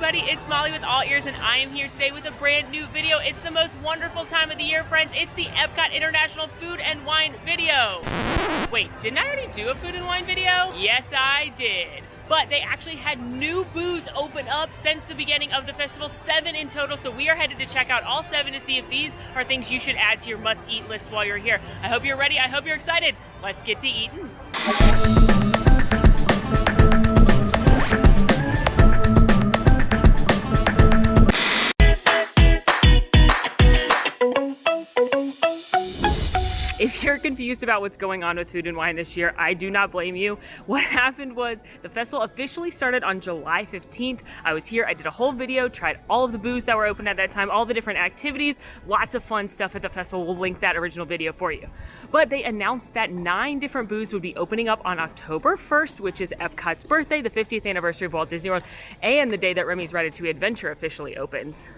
everybody, it's Molly with All Ears, and I am here today with a brand new video. It's the most wonderful time of the year, friends. It's the EPCOT International Food and Wine video. Wait, didn't I already do a food and wine video? Yes, I did. But they actually had new booths open up since the beginning of the festival, 7 in total. So we are headed to check out all 7 to see if these are things you should add to your must-eat list while you're here. I hope you're ready. I hope you're excited. Let's get to eating. If you're confused about what's going on with Food and Wine this year, I do not blame you. What happened was the festival officially started on July 15th. I was here, I did a whole video, tried all of the booths that were open at that time, all the different activities, lots of fun stuff at the festival. We'll link that original video for you. But they announced that 9 different booths would be opening up on October 1st, which is Epcot's birthday, the 50th anniversary of Walt Disney World, and the day that Remy's Ratatouille Adventure officially opens.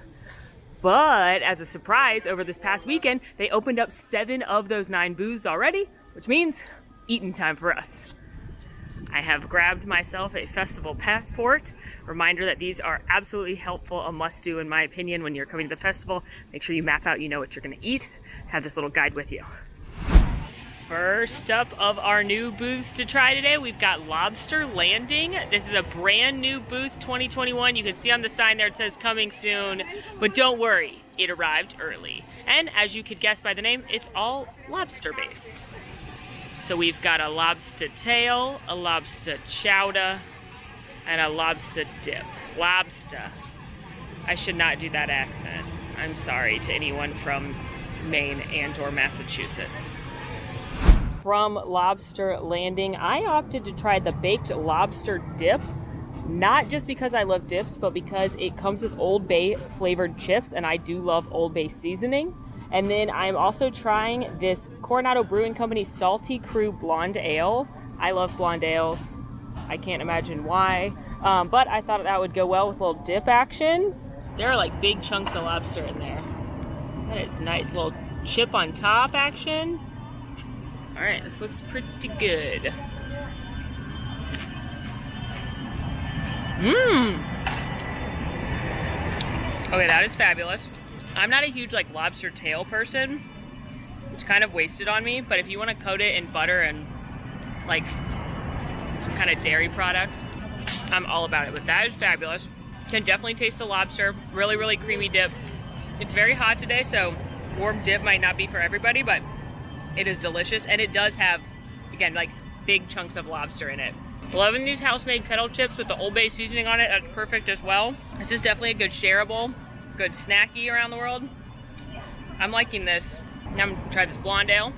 But as a surprise, over this past weekend, they opened up 7 of those 9 booths already, which means eating time for us. I have grabbed myself a festival passport. Reminder that these are absolutely helpful, a must-do in my opinion when you're coming to the festival. Make sure you map out, you know what you're gonna eat. Have this little guide with you. First up of our new booths to try today, we've got Lobster Landing. This is a brand new booth, 2021. You can see on the sign there it says coming soon, but don't worry, it arrived early. And as you could guess by the name, it's all lobster based. So we've got a lobster tail, a lobster chowder, and a lobster dip. Lobster. I should not do that accent. I'm sorry to anyone from Maine and or Massachusetts. From Lobster Landing, I opted to try the baked lobster dip, not just because I love dips, but because it comes with Old Bay flavored chips, and I do love Old Bay seasoning. And then I'm also trying this Coronado Brewing Company Salty Crew Blonde Ale. I love blonde ales. I can't imagine why, but I thought that would go well with a little dip action. There are like big chunks of lobster in there. And it's nice little chip on top action. All right, this looks pretty good. Okay, that is fabulous. I'm not a huge like lobster tail person. It's kind of wasted on me, but if you want to coat it in butter and like some kind of dairy products, I'm all about it. But that is fabulous. Can definitely taste the lobster. Really, really creamy dip. It's very hot today, so warm dip might not be for everybody, but it is delicious, and it does have, again, like big chunks of lobster in it. Loving these house-made kettle chips with the Old Bay seasoning on it. That's perfect as well. This is definitely a good shareable, good snacky around the world. I'm liking this. Now I'm gonna try this blonde ale.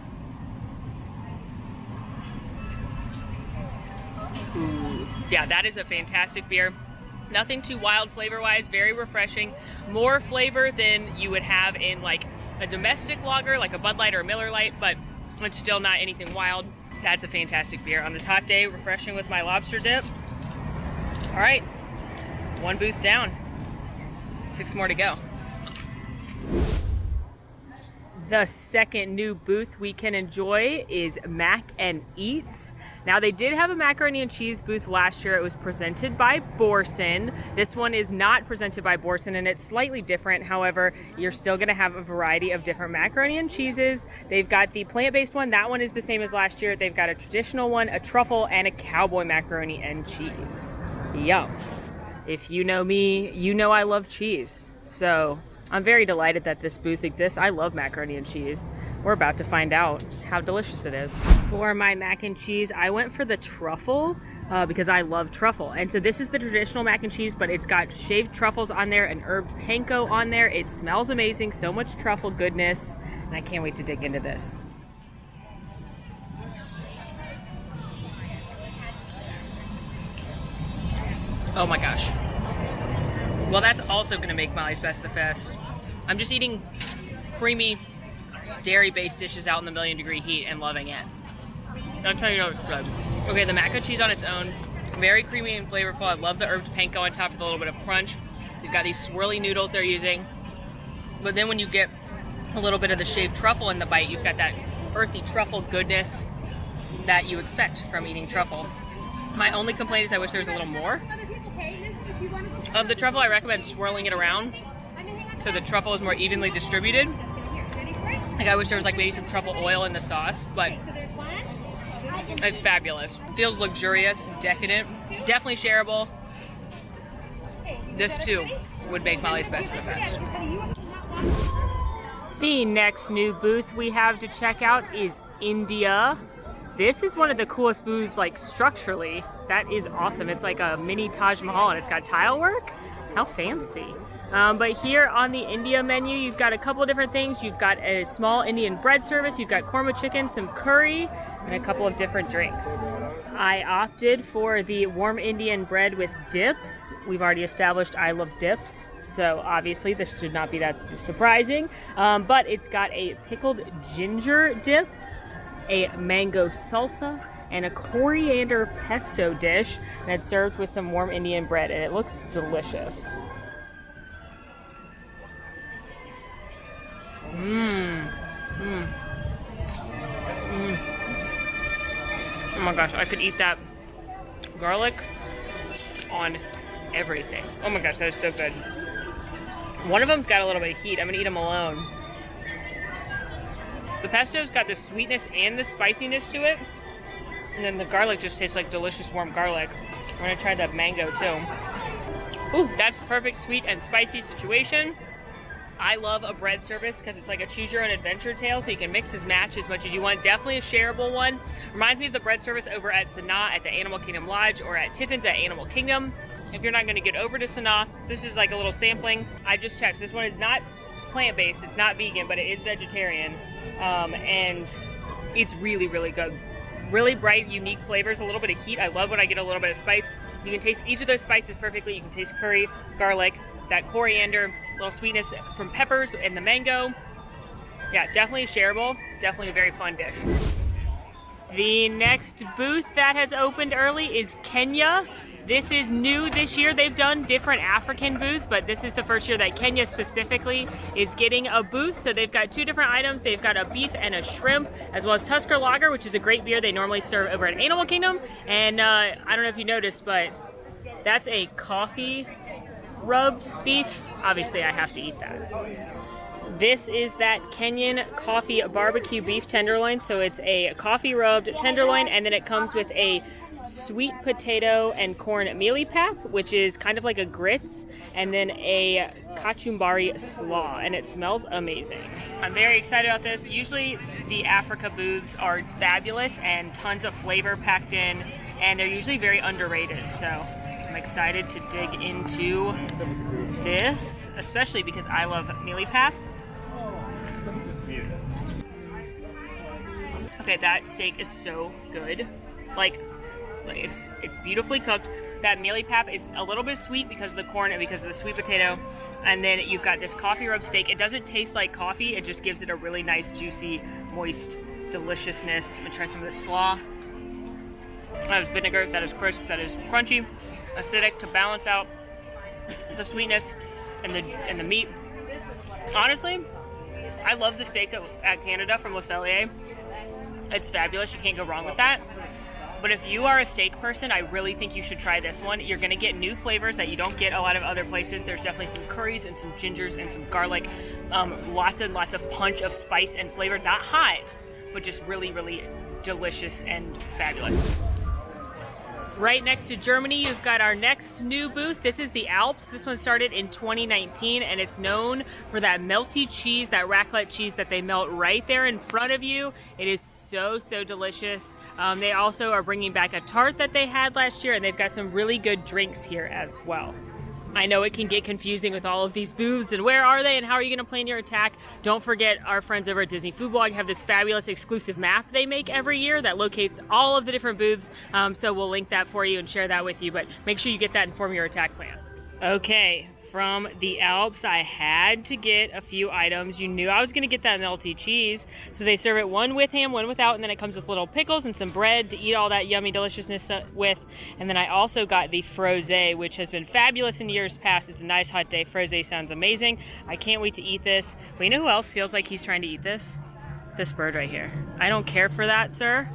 Ooh, yeah, that is a fantastic beer. Nothing too wild flavor-wise, very refreshing. More flavor than you would have in like a domestic lager, like a Bud Light or a Miller Lite, but it's still not anything wild. That's a fantastic beer. On this hot day, refreshing with my lobster dip. All right, 1 booth down, 6 more to go. The second new booth we can enjoy is Mac and Eats. Now they did have a macaroni and cheese booth last year. It was presented by Borson. This one is not presented by Borson, and it's slightly different. However, you're still gonna have a variety of different macaroni and cheeses. They've got the plant-based one. That one is the same as last year. They've got a traditional one, a truffle, and a cowboy macaroni and cheese. Yum. If you know me, you know I love cheese. So I'm very delighted that this booth exists. I love macaroni and cheese. We're about to find out how delicious it is. For my mac and cheese, I went for the truffle because I love truffle. And so this is the traditional mac and cheese, but it's got shaved truffles on there and herbed panko on there. It smells amazing, so much truffle goodness, and I can't wait to dig into this. Oh my gosh. Well, that's also gonna make Molly's Best the Fest. I'm just eating creamy, dairy-based dishes out in the million-degree heat and loving it. That's how you know it's good. Okay, the mac and cheese on its own, very creamy and flavorful. I love the herbed panko on top with a little bit of crunch. You've got these swirly noodles they're using. But then when you get a little bit of the shaved truffle in the bite, you've got that earthy truffle goodness that you expect from eating truffle. My only complaint is I wish there was a little more. Of the truffle, I recommend swirling it around so the truffle is more evenly distributed. Like, I wish there was like maybe some truffle oil in the sauce, but it's fabulous. Feels luxurious, decadent, definitely shareable. This too would make Molly's Best of the Fest. The next new booth we have to check out is India. This is one of the coolest booths, like structurally. That is awesome. It's like a mini Taj Mahal and it's got tile work. How fancy. But here on the India menu, you've got a couple of different things. You've got a small Indian bread service, you've got korma chicken, some curry, and a couple of different drinks. I opted for the warm Indian bread with dips. We've already established I love dips, so obviously this should not be that surprising. But it's got a pickled ginger dip, a mango salsa, and a coriander pesto dish, and it's served with some warm Indian bread, and it looks delicious. Oh my gosh, I could eat that garlic on everything. Oh my gosh, that is so good. One of them's got a little bit of heat. I'm gonna eat them alone. The pesto's got the sweetness and the spiciness to it. And then the garlic just tastes like delicious warm garlic. I'm gonna try the mango too. Ooh, that's perfect sweet and spicy situation. I love a bread service because it's like a choose your own adventure tale, so you can mix and match as much as you want. Definitely a shareable one. Reminds me of the bread service over at Sanaa at the Animal Kingdom Lodge or at Tiffin's at Animal Kingdom. If you're not going to get over to Sanaa, this is like a little sampling. I just checked. This one is not plant-based. It's not vegan, but it is vegetarian. And it's really, really good. Really bright, unique flavors, a little bit of heat. I love when I get a little bit of spice. You can taste each of those spices perfectly. You can taste curry, garlic, that coriander, little sweetness from peppers and the mango. Yeah, definitely shareable. Definitely a very fun dish. The next booth that has opened early is Kenya. This is new this year. They've done different African booths, but this is the first year that Kenya specifically is getting a booth. So they've got two different items. They've got a beef and a shrimp, as well as Tusker Lager, which is a great beer they normally serve over at Animal Kingdom. And I don't know if you noticed, but that's a coffee rubbed beef. Obviously, I have to eat that. This is that Kenyan coffee barbecue beef tenderloin. So it's a coffee rubbed tenderloin, and then it comes with a sweet potato and corn mealy pap, which is kind of like a grits, and then a kachumbari slaw, and it smells amazing. I'm very excited about this. Usually the Africa booths are fabulous and tons of flavor packed in, and they're usually very underrated. So I'm excited to dig into this, especially because I love mealy pap. Okay, that steak is so good. Like it's beautifully cooked. That mealy pap is a little bit sweet because of the corn and because of the sweet potato. And then you've got this coffee rub steak. It doesn't taste like coffee. It just gives it a really nice, juicy, moist deliciousness. I'm gonna try some of the slaw. That is vinegar. That is crisp. That is crunchy, acidic to balance out the sweetness and the meat. Honestly, I love the steak at Canada from Le Cellier. It's fabulous. You can't go wrong with that. But if you are a steak person, I really think you should try this one. You're going to get new flavors that you don't get a lot of other places. There's definitely some curries and some gingers and some garlic. Lots and lots of punch of spice and flavor. Not hot, but just really, really delicious and fabulous. Right next to Germany, you've got our next new booth. This is the Alps. This one started in 2019, and it's known for that melty cheese, that raclette cheese that they melt right there in front of you. It is so, so delicious. They also are bringing back a tart that they had last year, and they've got some really good drinks here as well. I know it can get confusing with all of these booths and where are they and how are you going to plan your attack. Don't forget our friends over at Disney Food Blog have this fabulous exclusive map they make every year that locates all of the different booths. So we'll link that for you and share that with you, but make sure you get that and form your attack plan. Okay, from the Alps, I had to get a few items. You knew I was going to get that melty cheese. So they serve it one with ham, one without, and then it comes with little pickles and some bread to eat all that yummy deliciousness with. And then I also got the frosé, which has been fabulous in years past. It's a nice hot day. Frosé sounds amazing. I can't wait to eat this. But you know who else feels like he's trying to eat this? This bird right here. I don't care for that, sir.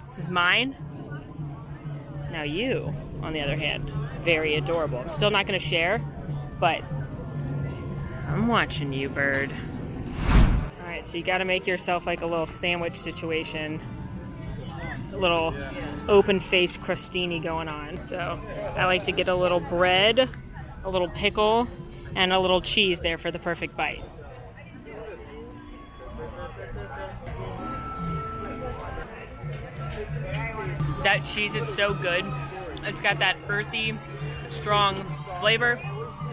This is mine. Now you. on the other hand, very adorable. I'm still not gonna share, but I'm watching you, bird. All right, so you gotta make yourself like a little sandwich situation. A little open-faced crostini going on. So I like to get a little bread, a little pickle, and a little cheese there for the perfect bite. That cheese is so good. It's got that earthy, strong flavor.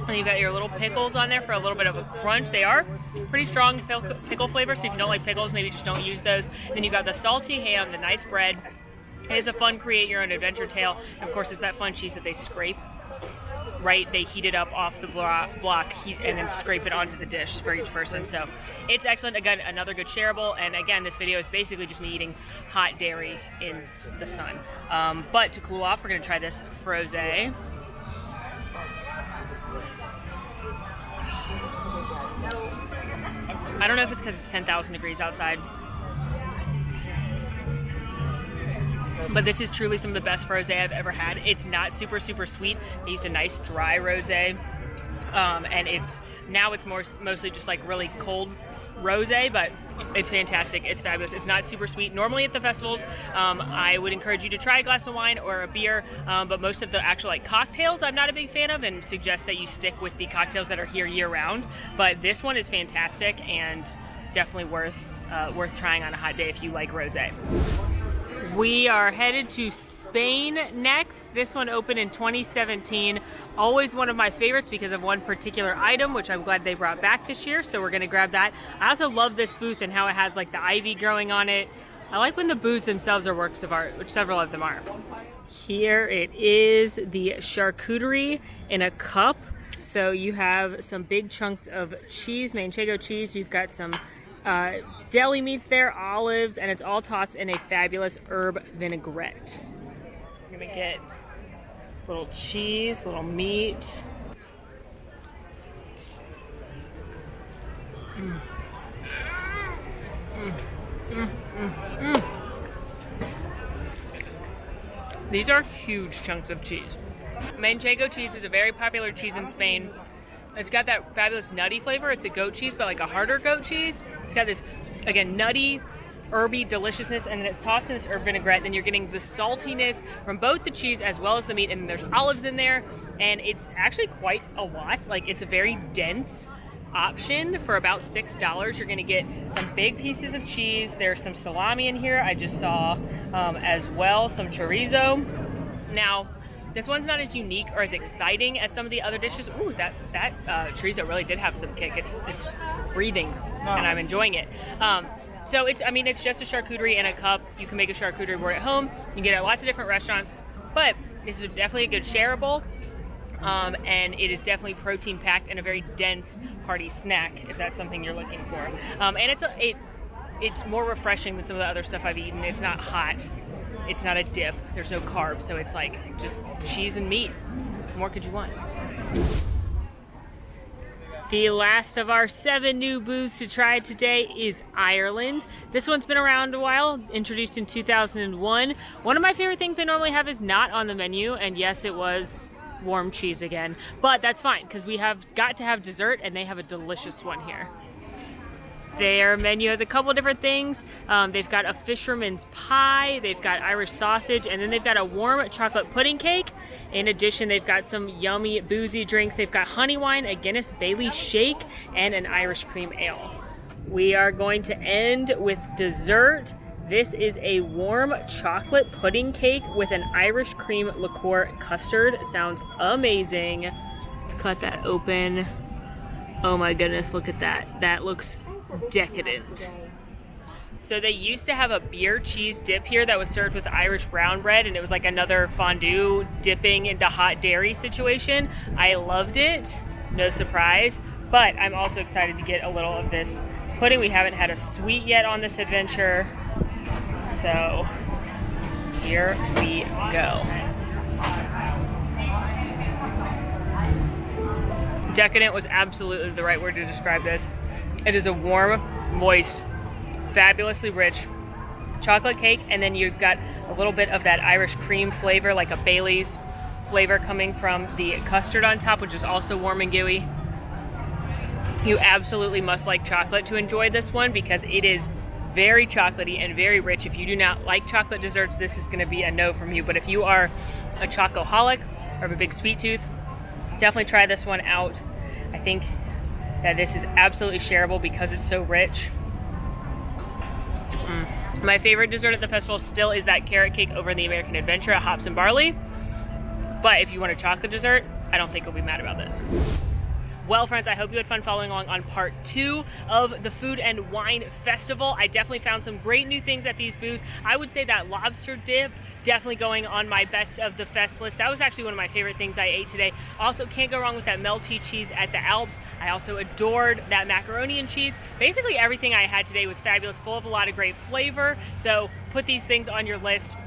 And you've got your little pickles on there for a little bit of a crunch. They are pretty strong pickle flavor, so if you don't like pickles, maybe just don't use those. Then you've got the salty ham, the nice bread. It is a fun create your own adventure tale. And of course, it's that fun cheese that they scrape, right? They heat it up off the block and then scrape it onto the dish for each person. So it's excellent. Again, another good shareable. And again, this video is basically just me eating hot dairy in the sun. But to cool off, we're gonna try this frosé. I don't know if it's because it's 10,000 degrees outside, but this is truly some of the best frosé I've ever had. It's not super sweet. They used a nice dry rosé, and it's mostly just like really cold rosé, but it's fantastic. It's fabulous. It's not super sweet. Normally at the festivals, I would encourage you to try a glass of wine or a beer, but most of the actual like cocktails I'm not a big fan of, and suggest that you stick with the cocktails that are here year round. But this one is fantastic and definitely worth trying on a hot day if you like rosé. We are headed to Spain next. This one opened in 2017. Always one of my favorites because of one particular item, which I'm glad they brought back this year. So we're gonna grab that. I also love this booth and how it has like the ivy growing on it. I like when the booths themselves are works of art, which several of them are. Here it is, the charcuterie in a cup. So you have some big chunks of cheese, manchego cheese. You've got some deli meats there, olives, and it's all tossed in a fabulous herb vinaigrette. You're gonna get little cheese, little meat. These are huge chunks of cheese. Manchego cheese is a very popular cheese in Spain. It's got that fabulous nutty flavor. It's a goat cheese, but like a harder goat cheese. It's got this, again, nutty, herby deliciousness, and then it's tossed in this herb vinaigrette. Then you're getting the saltiness from both the cheese as well as the meat, and then there's olives in there, and it's actually quite a lot. Like, it's a very dense option for about $6. You're gonna get some big pieces of cheese. There's some salami in here. I just saw as well some chorizo. Now, this one's not as unique or as exciting as some of the other dishes. Ooh, that chorizo really did have some kick. It's breathing, and I'm enjoying it. So it's just a charcuterie in a cup. You can make a charcuterie board at home. You can get it at lots of different restaurants, but this is definitely a good shareable. And it is definitely protein packed and a very dense hearty snack if that's something you're looking for. And it's more refreshing than some of the other stuff I've eaten. It's not hot. It's not a dip. There's no carbs, so it's like just cheese and meat. What more could you want? The last of our 7 new booths to try today is Ireland. This one's been around a while, introduced in 2001. One of my favorite things they normally have is not on the menu, and yes, it was warm cheese again, but that's fine because we have got to have dessert, and they have a delicious one here. Their menu has a couple different things. They've got a fisherman's pie, they've got Irish sausage, and then they've got a warm chocolate pudding cake. In addition, they've got some yummy boozy drinks. They've got honey wine, a Guinness Bailey shake, and an Irish cream ale. We are going to end with dessert. This is a warm chocolate pudding cake with an Irish cream liqueur custard. Sounds amazing. Let's cut that open. Oh my goodness, look at that. That looks decadent. So they used to have a beer cheese dip here that was served with Irish brown bread, and it was like another fondue dipping into hot dairy situation. I loved it, no surprise, but I'm also excited to get a little of this pudding. We haven't had a sweet yet on this adventure, so here we go. Decadent was absolutely the right word to describe this. It is a warm, moist, fabulously rich chocolate cake, and then you've got a little bit of that Irish cream flavor, like a Bailey's flavor coming from the custard on top, which is also warm and gooey. You absolutely must like chocolate to enjoy this one because it is very chocolatey and very rich. If you do not like chocolate desserts, this is going to be a no from you. But if you are a chocoholic or have a big sweet tooth, definitely try this one out. I think that this is absolutely shareable because it's so rich. My favorite dessert at the festival still is that carrot cake over in the American Adventure at Hops and Barley. But if you want a chocolate dessert, I don't think you'll be mad about this. Well, friends, I hope you had fun following along on part 2 of the Food and Wine Festival. I definitely found some great new things at these booths. I would say that lobster dip definitely going on my best of the fest list. That was actually one of my favorite things I ate today. Also, can't go wrong with that melty cheese at the Alps. I also adored that macaroni and cheese. Basically, everything I had today was fabulous, full of a lot of great flavor. So put these things on your list.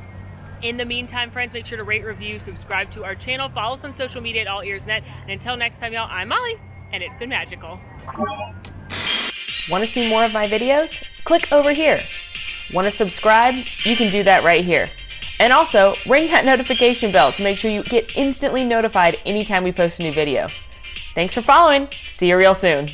In the meantime, friends, make sure to rate, review, subscribe to our channel, follow us on social media at AllEars.net. And until next time, y'all, I'm Molly, and it's been magical. Want to see more of my videos? Click over here. Want to subscribe? You can do that right here. And also, ring that notification bell to make sure you get instantly notified anytime we post a new video. Thanks for following. See you real soon.